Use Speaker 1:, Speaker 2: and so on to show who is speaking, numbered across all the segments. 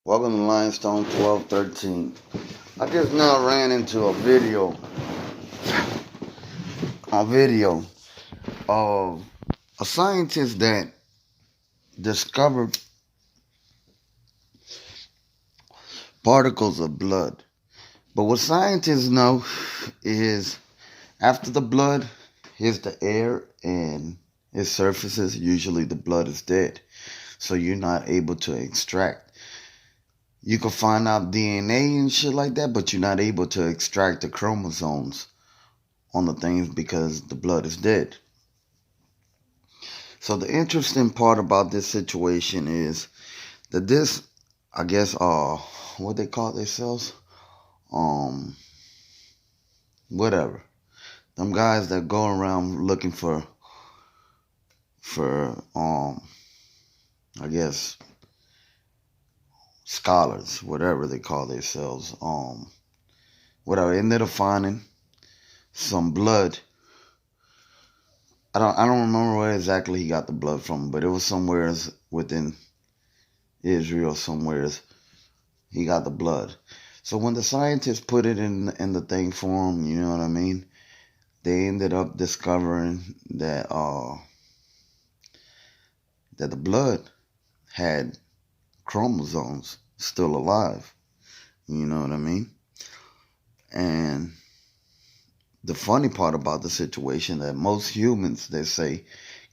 Speaker 1: Welcome to Limestone 1213. I just now ran into a video of a scientist that discovered particles of blood. But what scientists know is after the blood hits the air and it surfaces, usually the blood is dead. So you're not able to extract. You can find out DNA and shit like that, but you're not able to extract the chromosomes on the things because the blood is dead. So the interesting part about this situation is that this, I guess, what they call themselves, whatever. Them guys that go around looking for, I guess, scholars, whatever they call themselves, whatever. Ended up finding some blood. I don't remember where exactly he got the blood from, but it was somewhere within Israel, somewhere he got the blood. So when the scientists put it in the thing for him, you know what I mean? They ended up discovering that that the blood had chromosomes still alive. You know what I mean? And the funny part about the situation that most humans, they say,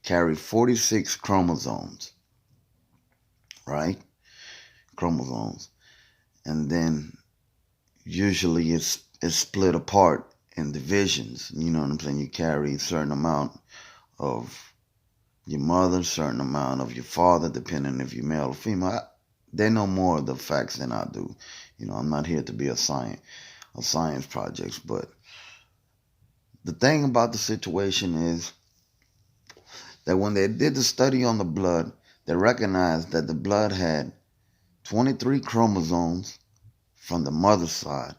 Speaker 1: carry 46 chromosomes, right? Chromosomes. And then usually it's split apart in divisions. You know what I'm saying? You carry a certain amount of your mother, a certain amount of your father, depending if you're male or female. They know more of the facts than I do. You know, I'm not here to be a science project, but the thing about the situation is that when they did the study on the blood, they recognized that the blood had 23 chromosomes from the mother's side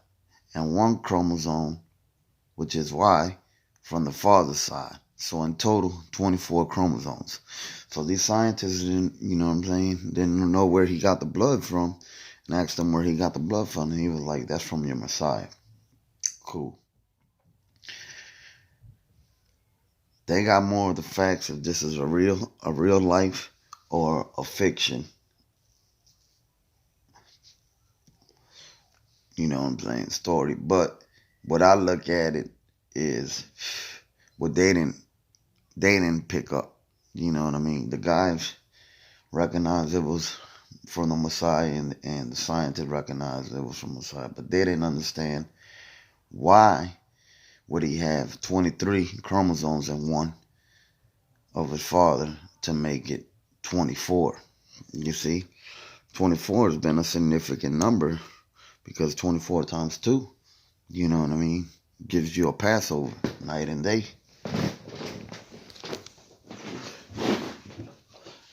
Speaker 1: and one chromosome, which is Y, from the father's side. So in total, 24 chromosomes. So these scientists didn't, you know what I'm saying, didn't know where he got the blood from, and asked him where he got the blood from, and he was like, that's from your Messiah. Cool. They got more of the facts if this is a real life or a fiction. You know what I'm saying? Story. But what I look at it is what they didn't pick up. You know what I mean? The guys recognized it was from the Messiah, and the scientists recognized it was from Messiah, but they didn't understand why would he have 23 chromosomes in one of his father to make it 24. You see, 24 has been a significant number because 24 times 2, you know what I mean, gives you a Passover night and day.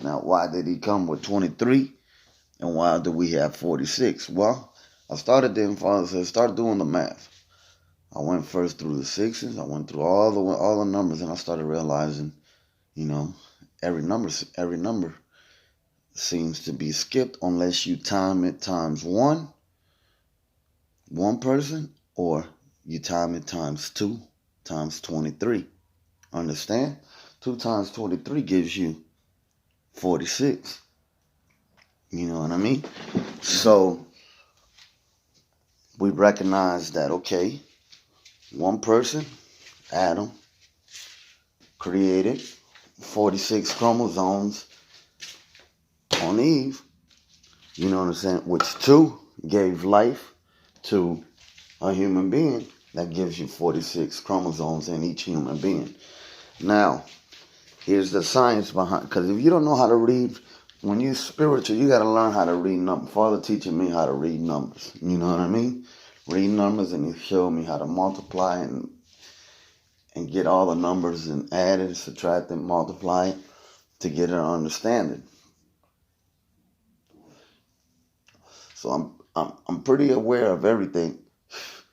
Speaker 1: Now, why did he come with 23 and why do we have 46? Well, I started doing the math. I went first through the sixes. I went through all the numbers, and I started realizing, you know, every number seems to be skipped unless you time it times one person, or you time it times 2 times 23. Understand? 2 times 23 gives you 46. You know what I mean? So we recognize that, okay, one person, Adam, created 46 chromosomes on Eve. You know what I'm saying? Which 2 gave life to a human being. That gives you 46 chromosomes in each human being. Now, here's the science behind, because if you don't know how to read, when you're spiritual, you got to learn how to read numbers. Father teaching me how to read numbers. You know what I mean? Read numbers, and he showed me how to multiply and get all the numbers and add it, subtract it, multiply it to get an understanding. So I'm pretty aware of everything,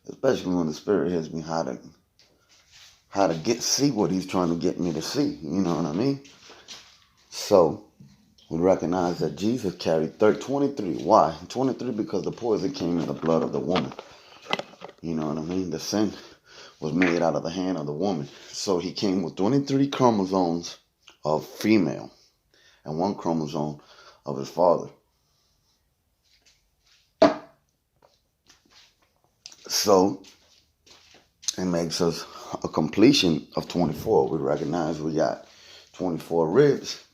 Speaker 1: especially when the Spirit hits me how to see what he's trying to get me to see. You know what I mean? So we recognize that Jesus carried 23. Why? 23 because the poison came in the blood of the woman. You know what I mean? The sin was made out of the hand of the woman. So he came with 23 chromosomes of female and 1 chromosome of his father. So it makes us a completion of 24. We recognize we got 24 ribs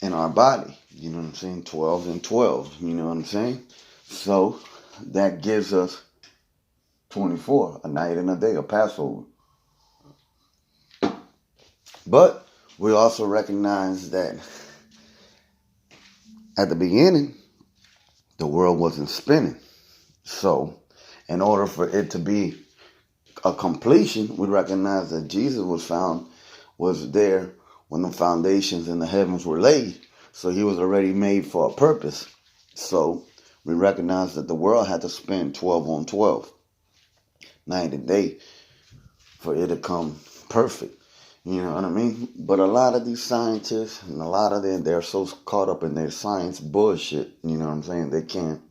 Speaker 1: in our body. You know what I'm saying? 12 and 12. You know what I'm saying? So that gives us 24, a night and a day, a Passover. But we also recognize that at the beginning, the world wasn't spinning. So in order for it to be a completion, we recognize that Jesus was there when the foundations in the heavens were laid. So he was already made for a purpose. So we recognize that the world had to spin 12 on 12, night and day, for it to come perfect. You know what I mean? But a lot of these scientists and a lot of them, they're so caught up in their science bullshit. You know what I'm saying? They can't.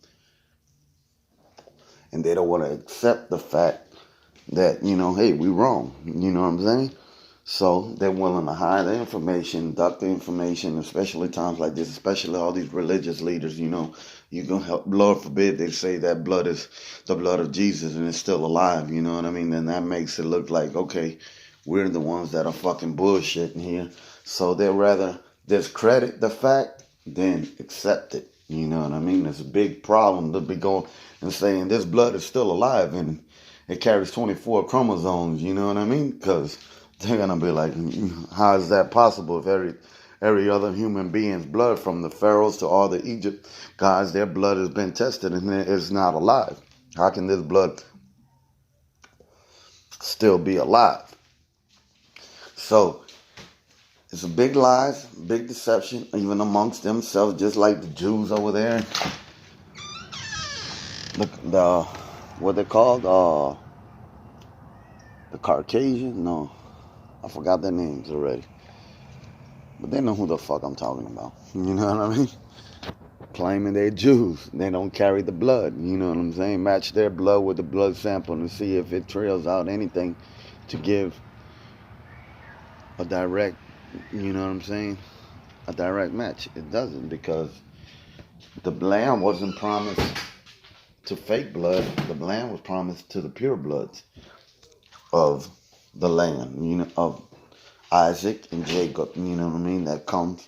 Speaker 1: And they don't want to accept the fact that, hey, we wrong. You know what I'm saying? So they're willing to hide the information, duck the information, especially times like this, especially all these religious leaders, you can help, Lord forbid, they say that blood is the blood of Jesus and it's still alive, you know what I mean? Then that makes it look like, okay, we're the ones that are fucking bullshitting here. So they'd rather discredit the fact than accept it. You know what I mean? It's a big problem to be going and saying this blood is still alive and it carries 24 chromosomes, you know what I mean? Because they're going to be like, how is that possible if every other human being's blood, from the pharaohs to all the Egypt guys, their blood has been tested and it's not alive? How can this blood still be alive? So it's a big lies, big deception, even amongst themselves, just like the Jews over there. The what they called, the Caucasian? No, I forgot their names already. But they know who the fuck I'm talking about. You know what I mean? Claiming they're Jews. They don't carry the blood. You know what I'm saying? Match their blood with the blood sample and see if it trails out anything to give a direct, you know what I'm saying? A direct match. It doesn't, because the lamb wasn't promised to fake blood. The lamb was promised to the pure bloods of the land, of Isaac and Jacob, you know what I mean? That comes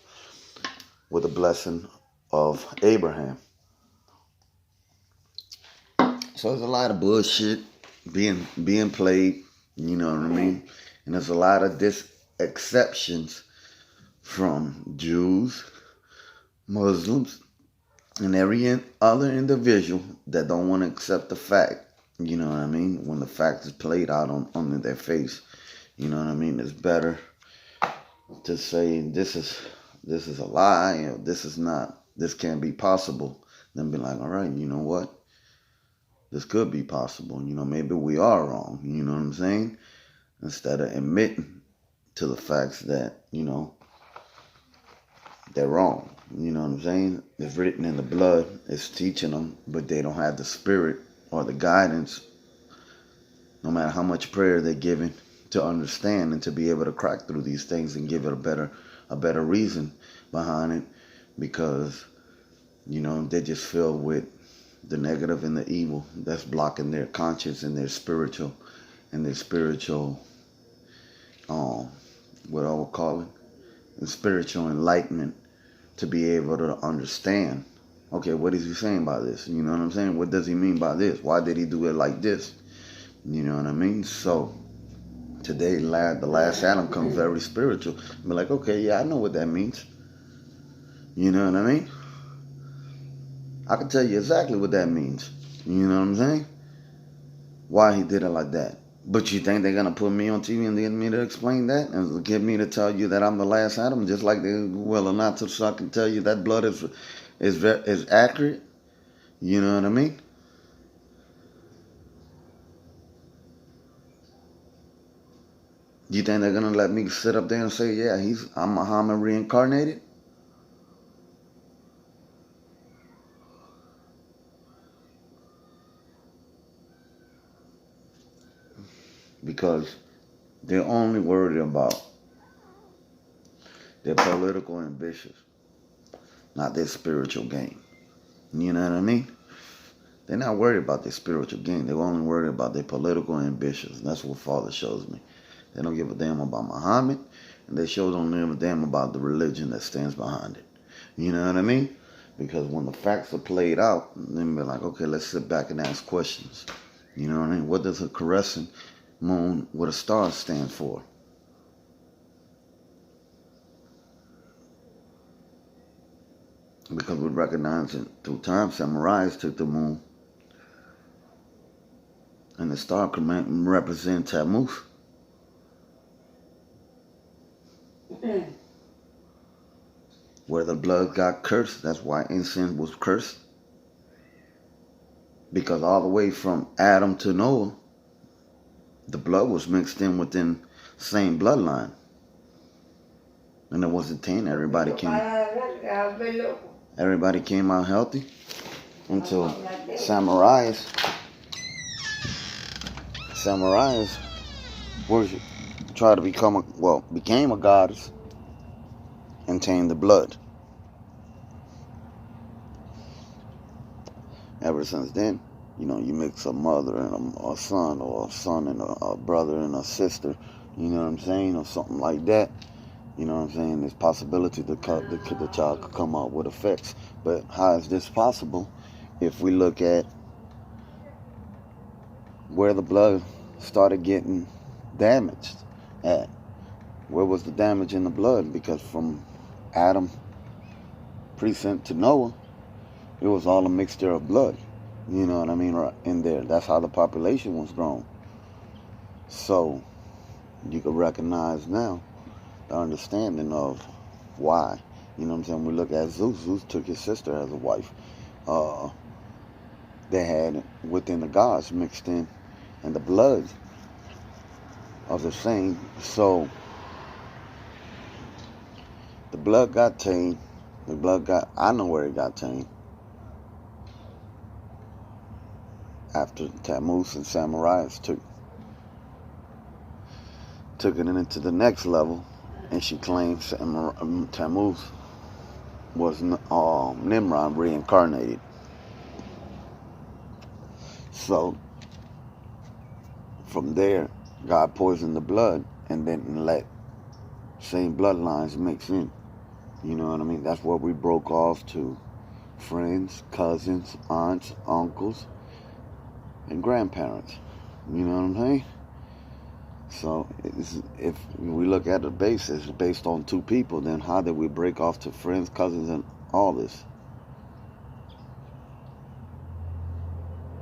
Speaker 1: with the blessing of Abraham. So there's a lot of bullshit being played, you know what I mean? And there's a lot of exceptions from Jews, Muslims, and every other individual that don't want to accept the fact, you know what I mean? When the fact is played out on their face, you know what I mean? It's better to say this is a lie, or this can't be possible, than be like, all right, you know what? This could be possible. Maybe we are wrong. You know what I'm saying? Instead of admitting to the facts that, they're wrong. You know what I'm saying? It's written in the blood. It's teaching them, but they don't have the spirit or the guidance, no matter how much prayer they're given, to understand and to be able to crack through these things and give it a better reason behind it, because, they just filled with the negative and the evil that's blocking their conscience and their spiritual, what I would call it, and spiritual enlightenment, to be able to understand, okay, what is he saying by this? You know what I'm saying? What does he mean by this? Why did he do it like this? You know what I mean? So today, the last Adam comes very spiritual. Be like, okay, yeah, I know what that means. You know what I mean? I can tell you exactly what that means. You know what I'm saying? Why he did it like that. But you think they're going to put me on TV and get me to explain that? And get me to tell you that I'm the last Adam, just like they will or not, so I can tell you that blood is accurate? You know what I mean? You think they're gonna let me sit up there and say, yeah, I'm Muhammad reincarnated? Because they're only worried about their political ambitions, not their spiritual gain. You know what I mean? They're not worried about their spiritual gain. They're only worried about their political ambitions. That's what Father shows me. They don't give a damn about Muhammad, and they sure don't give a damn about the religion that stands behind it. You know what I mean? Because when the facts are played out, then be like, okay, let's sit back and ask questions. You know what I mean? What does a crescent moon with a star stand for? Because we recognize it through time, samurais took the moon, and the star can represent Tammuz. Where the blood got cursed, that's why incense was cursed. Because all the way from Adam to Noah, the blood was mixed in within the same bloodline. And it wasn't 10, everybody came out healthy until samurais tried to became a goddess and tamed the blood. Ever since then, you mix a mother and a son, or a son and a brother and a sister, you know what I'm saying, or something like that. You know what I'm saying? There's possibility the child could come out with effects. But how is this possible if we look at where the blood started getting damaged at? Where was the damage in the blood? Because from Adam precinct to Noah, it was all a mixture of blood. You know what I mean? Right in there. That's how the population was grown. So you can recognize now the understanding of why. You know what I'm saying? We look at Zeus. Zeus took his sister as a wife. They had within the gods mixed in, and the blood of the same. So the blood got tamed. I know where it got tamed. After Tammuz and samurais took it into the next level, and she claims Tammuz was Nimrod reincarnated. So from there, God poisoned the blood and then let same bloodlines mix in. You know what I mean? That's what we broke off to friends, cousins, aunts, uncles, and grandparents. You know what I'm saying? So if we look at the basis based on two people, then how did we break off to friends, cousins, and all this?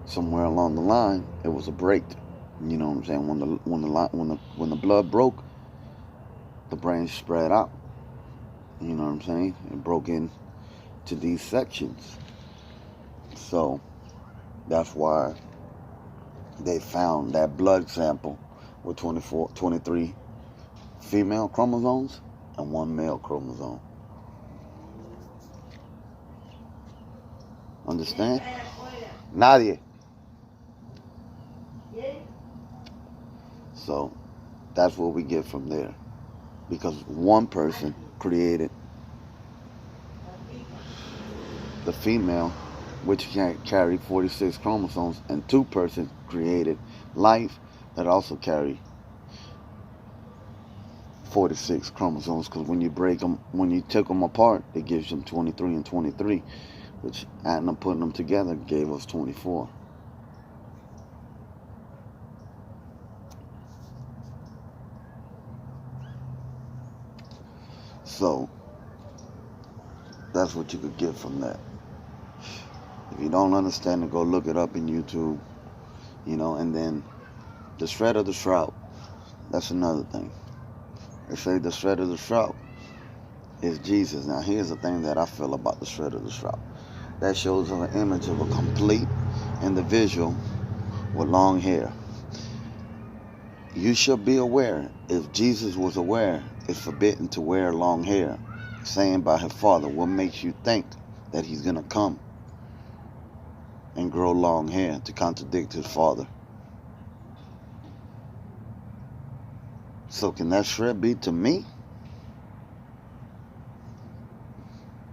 Speaker 1: Somewhere along the line, it was a break. You know what I'm saying? When the blood broke, the brain spread out. You know what I'm saying? It broke into these sections. So that's why they found that blood sample with 23 female chromosomes and 1 male chromosome. Understand? Nadia. So that's what we get from there. Because one person created the female, which can carry 46 chromosomes, and two persons created life that also carry 46 chromosomes. Because when you took them apart, it gives them 23 and 23, which adding them, putting them together, gave us 24. So that's what you could get from that. If you don't understand it, go look it up in YouTube. And then the shred of the shroud, that's another thing. They say the shred of the shroud is Jesus. Now here's the thing that I feel about the shred of the shroud. That shows an image of a complete individual with long hair. You should be aware. If Jesus was aware, it's forbidden to wear long hair, saying by his father, what makes you think that he's going to come and grow long hair to contradict his father? So can that shred be to me?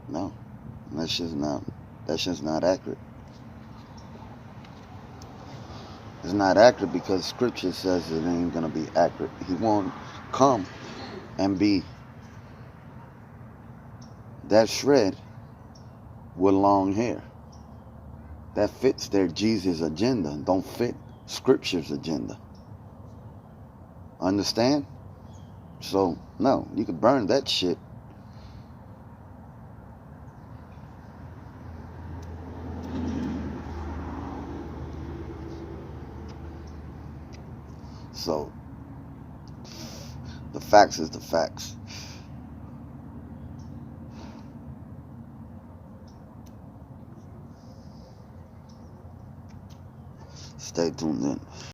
Speaker 1: No, that's just not accurate. It's not accurate because scripture says it ain't gonna be accurate. He won't come and be that shred with long hair. That fits their Jesus agenda, don't fit scripture's agenda. Understand? So no, you could burn that shit. So the facts is the facts. Stay tuned in.